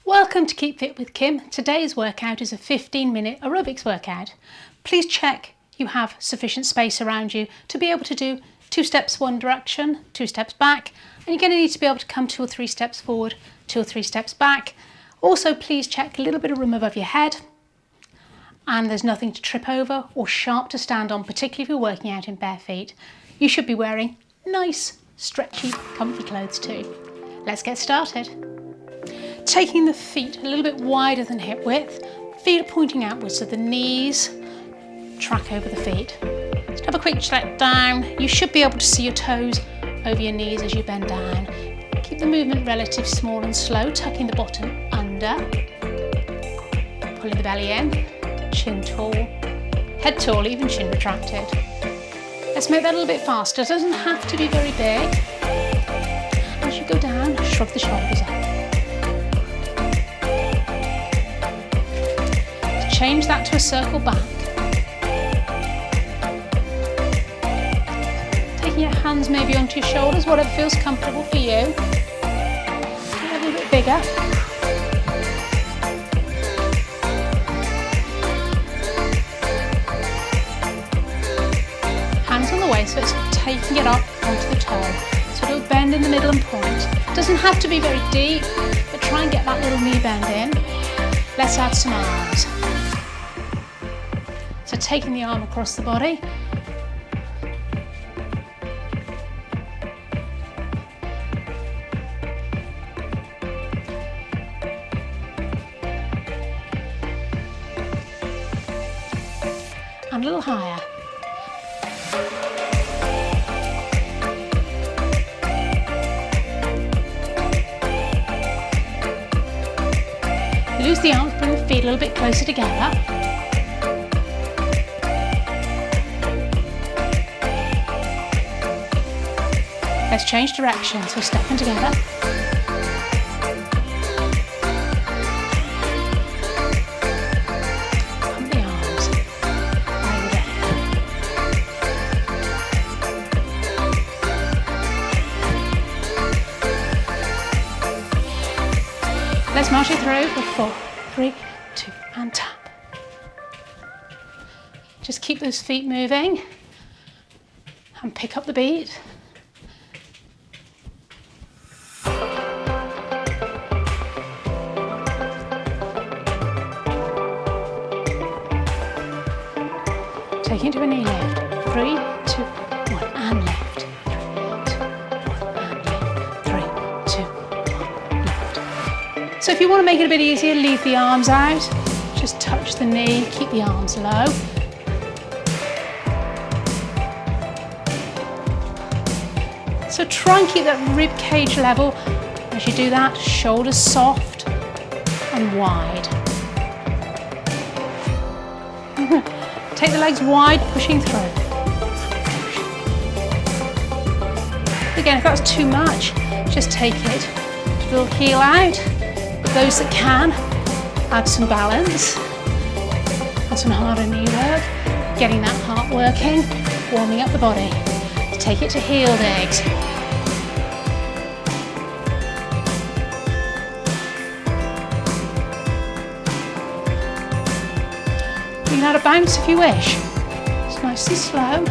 Welcome to Keep Fit with Kim. Today's workout is a 15-minute aerobics workout. Please check you have sufficient space around you to be able to do 2 steps one direction, 2 steps back, and you're going to need to be able to come 2 or 3 steps forward, 2 or 3 steps back. Also, please check a little bit of room above your head, and there's nothing to trip over or sharp to stand on, particularly if you're working out in bare feet. You should be wearing nice, stretchy, comfy clothes too. Let's get started. Taking the feet a little bit wider than hip width, feet are pointing outwards so the knees track over the feet. Just have a quick step down. You should be able to see your toes over your knees as you bend down. Keep the movement relatively small and slow, tucking the bottom under, pulling the belly in, chin tall, head tall, even chin retracted. Let's make that a little bit faster. It doesn't have to be very big. As you go down, shrug the shoulders up. Change that to a circle back. Taking your hands maybe onto your shoulders, whatever feels comfortable for you. A little bit bigger. Hands on the waist, so it's taking it up onto the toe. So it'll bend in the middle and point. It doesn't have to be very deep, but try and get that little knee bend in. Let's add some arms. So taking the arm across the body. And a little higher. Loose the arms, bring the feet a little bit closer together. Let's change direction, so stepping together. Pump the arms. Over there. Let's march it through for 4, 3, 2, and tap. Just keep those feet moving and pick up the beat. Take it to a knee lift. 3, 2, 1, and lift. 3, 2, 1, and lift. 3, 2, 1, lift. So if you want to make it a bit easier, leave the arms out. Just touch the knee, keep the arms low. So try and keep that rib cage level. As you do that, shoulders soft and wide. Take the legs wide, pushing through. Again, if that's too much, just take it a little heel out. Those that can, add some balance, add some harder knee work, getting that heart working, warming up the body. Take it to heel digs. You can add a bounce if you wish. It's nice and slow.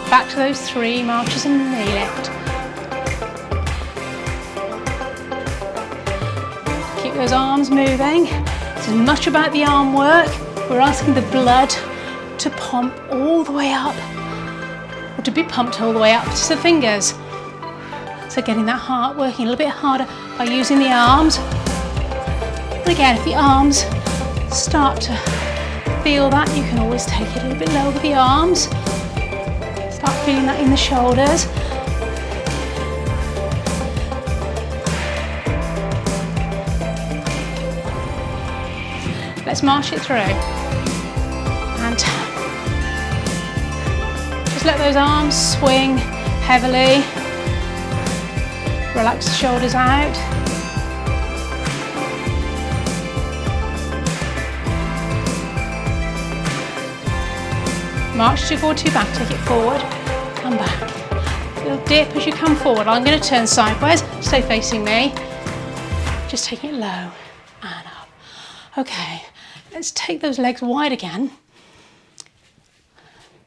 Back to those 3 marches and knee lift. Keep those arms moving. It's as much about the arm work. We're asking the blood to pump all the way up, or to be pumped all the way up to the fingers. So getting that heart working a little bit harder by using the arms. And again, if the arms start to feel that, you can always take it a little bit lower with the arms. Start feeling that in the shoulders. Let's march it through. And tap. Just let those arms swing heavily. Relax the shoulders out. March 2 forward, 2 back, take it forward, come back. Little dip as you come forward. I'm going to turn sideways, stay facing me. Just taking it low and up. Okay, let's take those legs wide again.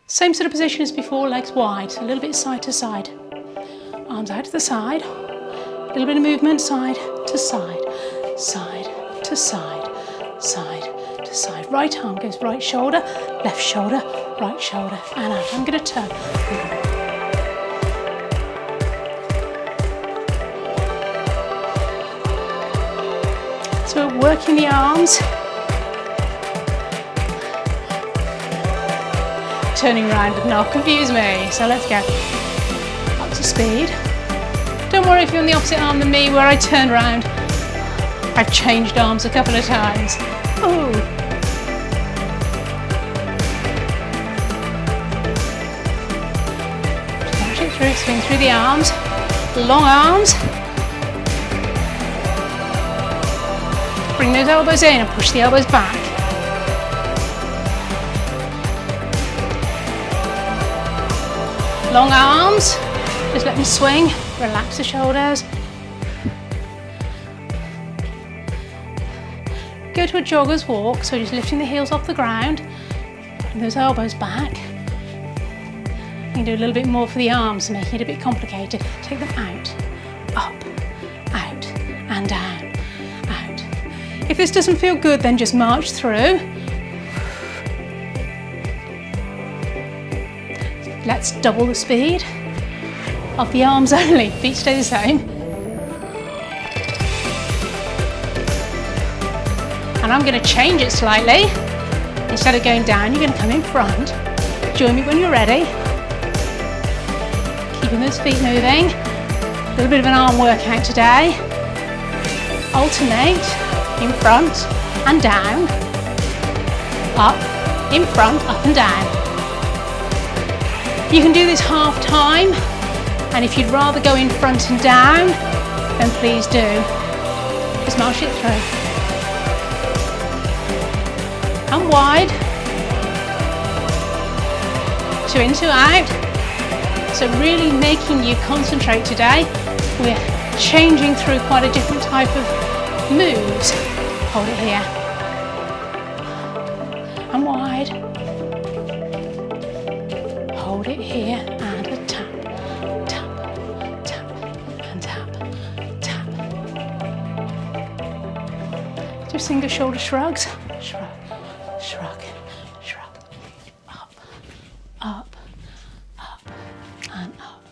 Same sort of position as before, legs wide, so a little bit side to side. Arms out to the side. A little bit of movement, side to side, side to side, side to side. Right arm goes right shoulder, right shoulder, and out. I'm going to turn. So we're working the arms, turning around did not confuse me. So let's go up to speed. Don't worry if you're on the opposite arm than me where I turn around. I've changed arms a couple of times. Ooh. Push it through, swing through the arms, long arms. Bring those elbows in and push the elbows back. Long arms, just let them swing, relax the shoulders. Go to a jogger's walk, so just lifting the heels off the ground, putting those elbows back. You can do a little bit more for the arms, making it a bit complicated. Take them out, up, out, and down. If this doesn't feel good, then just march through. Let's double the speed of the arms only. Feet stay the same. And I'm going to change it slightly. Instead of going down, you're going to come in front. Join me when you're ready. Keeping those feet moving. A little bit of an arm workout today. Alternate. In front and down, up, in front, up and down. You can do this half time, and if you'd rather go in front and down, then please do. Just march it through. And wide. 2 in, 2 out. So really making you concentrate today. We're changing through quite a different type of moves. Hold it here. And wide. Hold it here and a tap, tap, tap, and tap, tap. Do single shoulder shrugs. Shrug, shrug, shrug. Up, up, up, and up.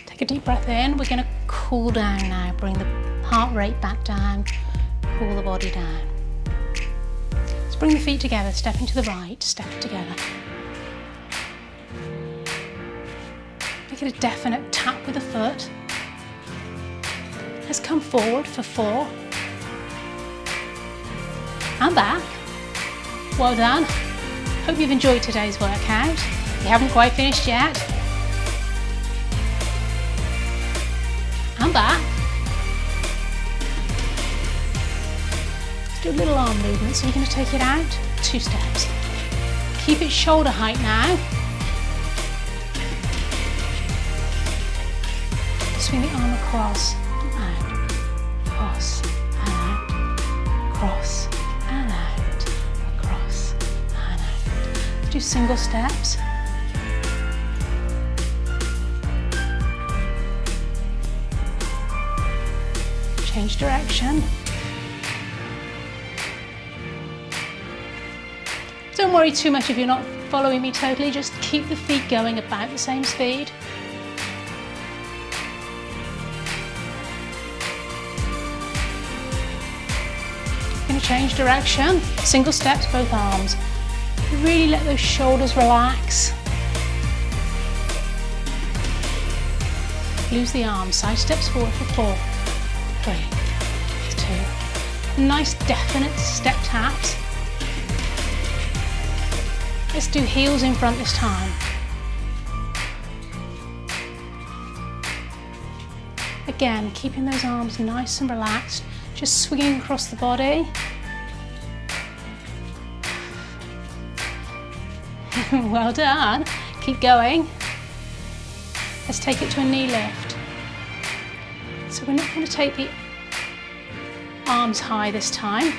Take a deep breath in. We're going to cool down now. Bring the heart rate back down. Cool the body down. Let's bring the feet together. Step into the right. Step together. Make it a definite tap with the foot. Let's come forward for 4. And back. Well done. Hope you've enjoyed today's workout. If you haven't quite finished yet. And back. Let's do a little arm movement, so you're going to take it out 2 steps. Keep it shoulder height now. Swing the arm across and out, cross and out, cross and out, across and out. Let's do single steps. Change direction. Don't worry too much if you're not following me totally, just keep the feet going about the same speed. Going to change direction, single steps, both arms. Really let those shoulders relax. Lose the arms, side steps forward for 4, 3, 2. Nice definite step taps. Let's do heels in front this time. Again, keeping those arms nice and relaxed, just swinging across the body. Well done. Keep going. Let's take it to a knee lift. So we're not going to take the arms high this time.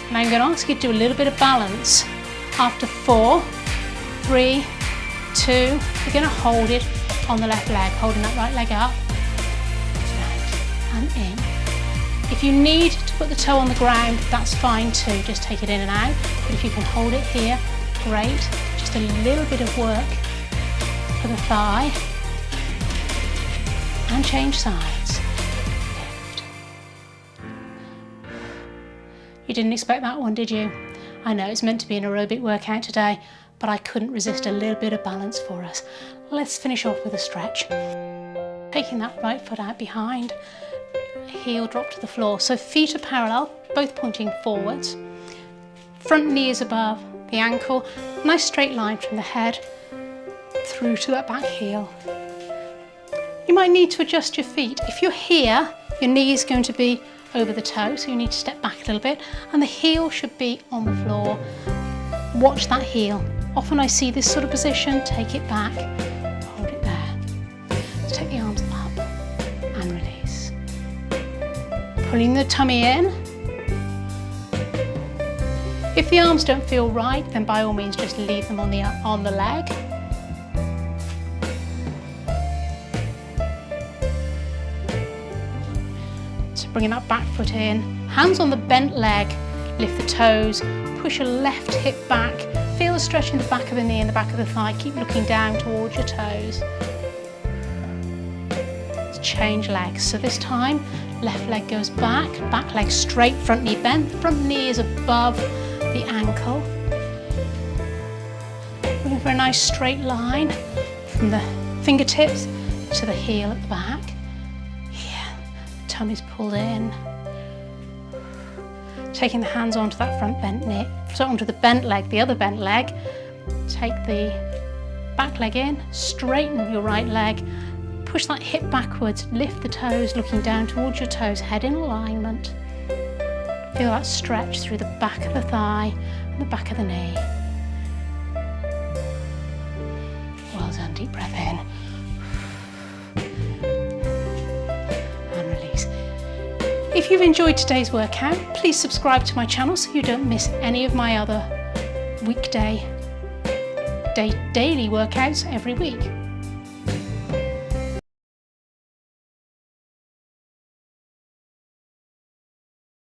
And I'm going to ask you to do a little bit of balance. After 4, 3, 2, you're going to hold it on the left leg, holding that right leg up, and in. If you need to put the toe on the ground, that's fine too, just take it in and out. But if you can hold it here, great. Just a little bit of work for the thigh. And change sides. Lift. You didn't expect that one, did you? I know it's meant to be an aerobic workout today, but I couldn't resist a little bit of balance for us. Let's finish off with a stretch. Taking that right foot out behind, heel drop to the floor. So feet are parallel, both pointing forwards. Front knee is above the ankle. Nice straight line from the head through to that back heel. You might need to adjust your feet. If you're here, your knee is going to be over the toe, so you need to step back a little bit, and the heel should be on the floor. Watch that heel. Often I see this sort of position, take it back, hold it there. So take the arms up and release. Pulling the tummy in. If the arms don't feel right, then by all means just leave them on the leg. So bringing that back foot in, hands on the bent leg, lift the toes, push your left hip back, feel the stretch in the back of the knee and the back of the thigh, keep looking down towards your toes. Let's change legs. So this time, left leg goes back leg straight, front knee bent, front knee is above the ankle. Looking for a nice straight line from the fingertips to the heel at the back. Tummy's pulled in. Taking the hands onto that front bent knee, so onto the bent leg, the other bent leg. Take the back leg in, straighten your right leg, push that hip backwards, lift the toes, looking down towards your toes, head in alignment. Feel that stretch through the back of the thigh and the back of the knee. Well done, deep breath in. If you've enjoyed today's workout, please subscribe to my channel so you don't miss any of my other daily workouts every week.